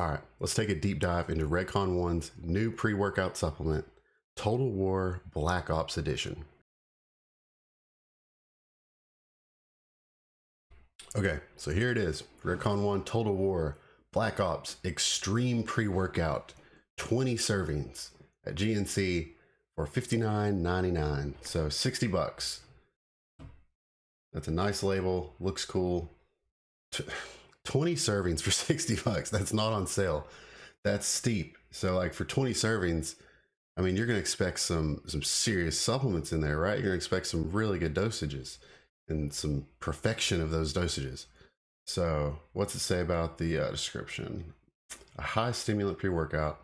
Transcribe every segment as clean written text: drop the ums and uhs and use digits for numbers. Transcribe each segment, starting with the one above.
All right, let's take a deep dive into RedCon1's new pre-workout supplement, Total War Black Ops Edition. Okay, so here it is, RedCon1 Total War Black Ops Extreme Pre-Workout, 20 servings at GNC for $59.99, so 60 bucks. That's a nice label, looks cool. 20 servings for 60 bucks. That's not on sale. That's steep. So like for 20 servings, I mean, you're going to expect some serious supplements in there, right? You're going to expect some really good dosages and some perfection of those dosages. So what's it say about the description? A high stimulant pre-workout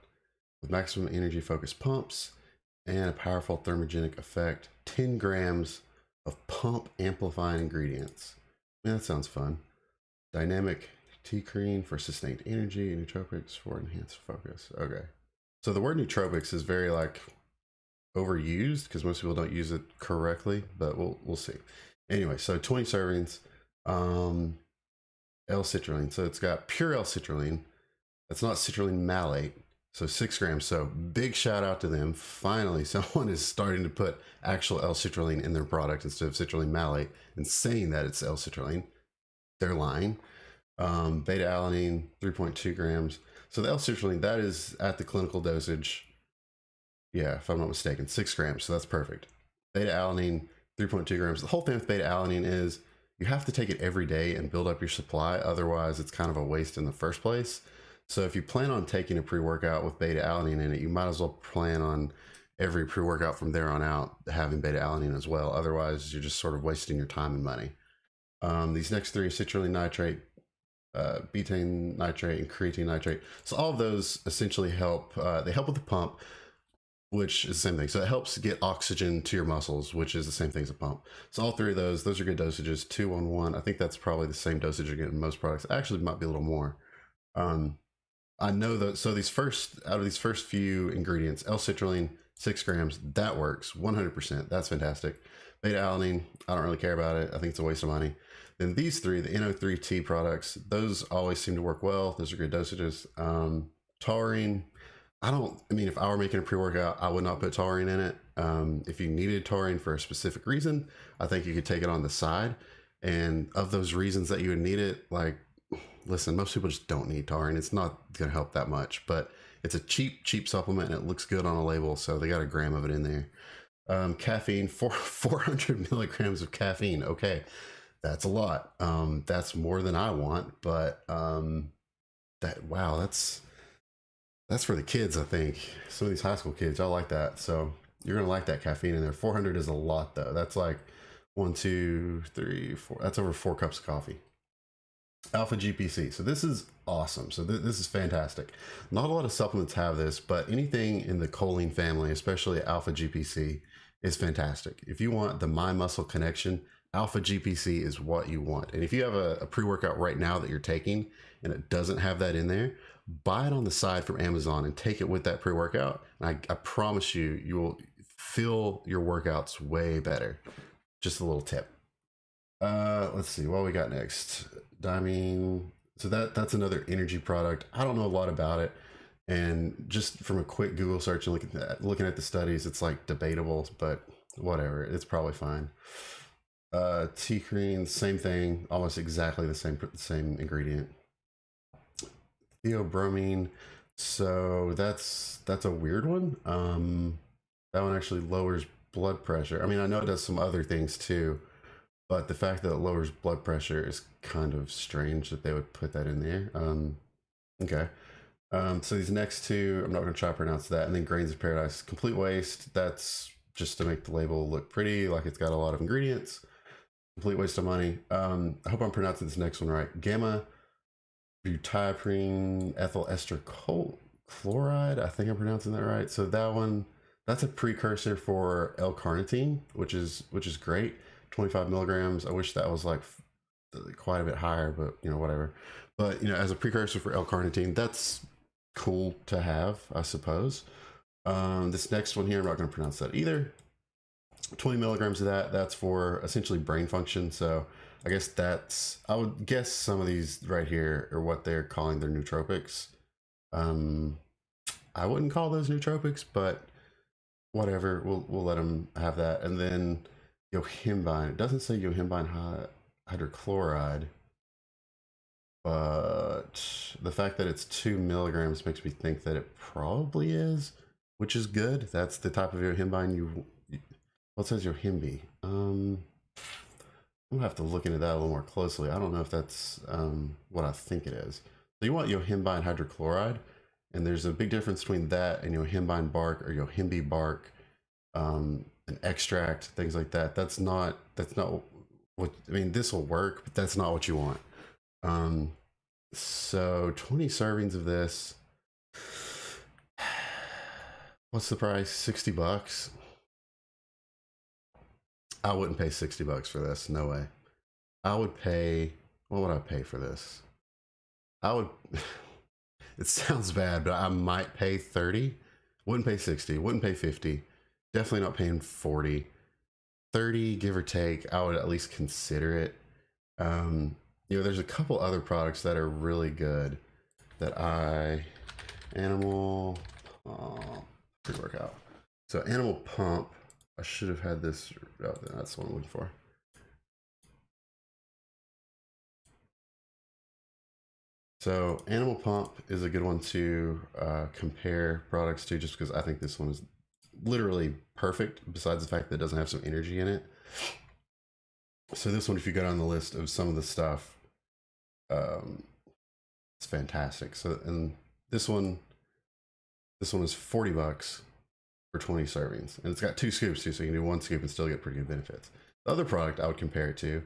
with maximum energy focused pumps and a powerful thermogenic effect. 10 grams of pump amplifying ingredients. Man, that sounds fun. Dynamic T-cream for sustained energy, nootropics for enhanced focus. Okay. So the word nootropics is very like overused because most people don't use it correctly, but we'll see. Anyway, so 20 servings, L-citrulline. So it's got pure L-citrulline. That's not citrulline malate. So 6 grams. So big shout out to them. Finally, someone is starting to put actual L-citrulline in their product instead of citrulline malate and saying that it's L-citrulline. They're lying. Beta alanine, 3.2 grams. So the L-citrulline, that is at the clinical dosage. Yeah, if I'm not mistaken, 6 grams. So that's perfect. Beta alanine, 3.2 grams. The whole thing with beta alanine is you have to take it every day and build up your supply. Otherwise, it's kind of a waste in the first place. So if you plan on taking a pre-workout with beta alanine in it, you might as well plan on every pre-workout from there on out having beta alanine as well. Otherwise, you're just sort of wasting your time and money. These next 3 are citrulline nitrate, betaine nitrate, and creatine nitrate. So all of those essentially help. They help with the pump, which is the same thing. So it helps get oxygen to your muscles, which is the same thing as a pump. So all 3 of those are good dosages, 2 on 1. I think that's probably the same dosage you're getting in most products. Actually, it might be a little more. I know that. So out of these first few ingredients, L-citrulline, 6 grams, that works 100%. That's fantastic. Beta alanine, I don't really care about it. I think it's a waste of money. Then these 3, the NO3T products, those always seem to work well. Those are good dosages. Taurine, I mean, if I were making a pre-workout, I would not put taurine in it. If you needed taurine for a specific reason, I think you could take it on the side. And of those reasons that you would need it, like, listen, most people just don't need taurine. It's not going to help that much, but it's a cheap supplement and it looks good on a label. So they got a gram of it in there. Caffeine, 400 milligrams of caffeine. Okay. That's a lot. That's more than I want, but wow, that's for the kids, I think. Some of these high school kids, I like that. So you're gonna like that caffeine in there. 400 is a lot though. That's like 1, 2, 3, 4. That's over 4 cups of coffee. Alpha GPC. So this is awesome. So this is fantastic. Not a lot of supplements have this, but anything in the choline family, especially Alpha GPC, is fantastic. If you want the mind muscle connection, Alpha GPC is what you want. And if you have a pre-workout right now that you're taking and it doesn't have that in there, buy it on the side from Amazon and take it with that pre-workout. And I promise you, you will feel your workouts way better. Just a little tip. Let's see what we got next. Dimine. So that's another energy product. I don't know a lot about it. And just from a quick Google search and looking at the studies, it's like debatable, but whatever. It's probably fine. T-cream, same thing, almost exactly the same ingredient. Theobromine, so that's a weird one. That one actually lowers blood pressure. I mean, I know it does some other things too, but the fact that it lowers blood pressure is kind of strange that they would put that in there. Okay. So these next 2, I'm not going to try to pronounce that. And then Grains of Paradise, complete waste. That's just to make the label look pretty, like it's got a lot of ingredients. Complete waste of money. I hope I'm pronouncing this next one right. Gamma butyropyene ethyl ester chloride. I think I'm pronouncing that right. So that one, that's a precursor for L-carnitine, which is great. 25 milligrams. I wish that was like quite a bit higher, but you know, whatever. But you know, as a precursor for L-carnitine, that's cool to have, I suppose. This next one here, I'm not going to pronounce that either. 20 milligrams of that's for essentially brain function. So I guess I would guess some of these right here are what they're calling their nootropics. I wouldn't call those nootropics, but whatever, we'll let them have that. And then yohimbine. It doesn't say yohimbine hydrochloride, but the fact that it's 2 milligrams makes me think that it probably is, which is good. That's the type of yohimbine well, it says yohimbi. We'll have to look into that a little more closely. I don't know if that's what I think it is. So you want yohimbine hydrochloride, and there's a big difference between that and yohimbine bark or yohimbi bark, an extract, things like that. That's not what, I mean, this will work, but that's not what you want. So 20 servings of this. What's the price? 60 bucks. I wouldn't pay 60 bucks for this. No way. I would pay, what would I pay for this? I would, it sounds bad, but I might pay 30. Wouldn't pay 60, wouldn't pay 50. Definitely not paying 40. 30, give or take, I would at least consider it. You know, there's a couple other products that are really good that Animal pre-workout. So Animal Pump, I should have had this, oh, that's what I'm looking for. So Animal Pump is a good one to compare products to, just because I think this one is literally perfect, besides the fact that it doesn't have some energy in it. So this one, if you go down the list of some of the stuff, it's fantastic. So, and this one is 40 bucks for 20 servings, and it's got 2 scoops too, so you can do 1 scoop and still get pretty good benefits. The other product I would compare it to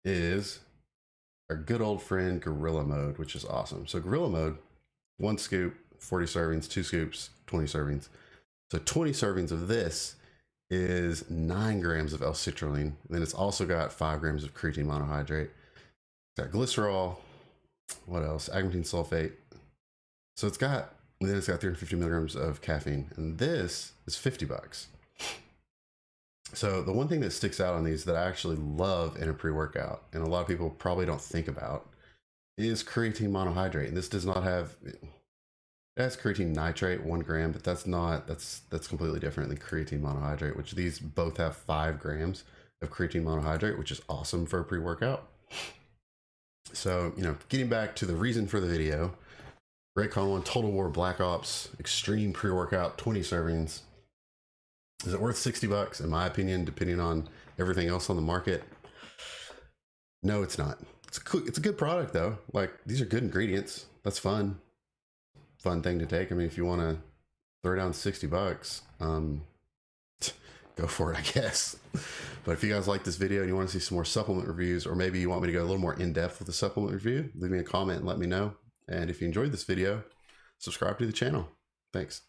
is our good old friend Gorilla Mode, which is awesome. So Gorilla Mode, 1 scoop, 40 servings, 2 scoops, 20 servings. So 20 servings of this is 9 grams of L-citrulline. Then it's also got 5 grams of creatine monohydrate. It's got glycerol. What else? Agmatine sulfate. So it's got, then it's got 350 milligrams of caffeine, and this is 50 bucks. So the one thing that sticks out on these that I actually love in a pre-workout, and a lot of people probably don't think about, is creatine monohydrate. And this does not have, it has creatine nitrate, 1 gram, but that's completely different than creatine monohydrate, which these both have 5 grams of creatine monohydrate, which is awesome for a pre-workout. So, you know, getting back to the reason for the video, RedCon1 Total War Black Ops Extreme Pre-Workout, 20 servings. Is it worth 60 bucks? In my opinion, depending on everything else on the market, no, it's not. It's a good product though. Like, these are good ingredients. That's fun thing to take. I mean, if you want to throw down 60 bucks, go for it, I guess. But if you guys like this video and you want to see some more supplement reviews, or maybe you want me to go a little more in depth with the supplement review, leave me a comment and let me know. And if you enjoyed this video, subscribe to the channel. Thanks.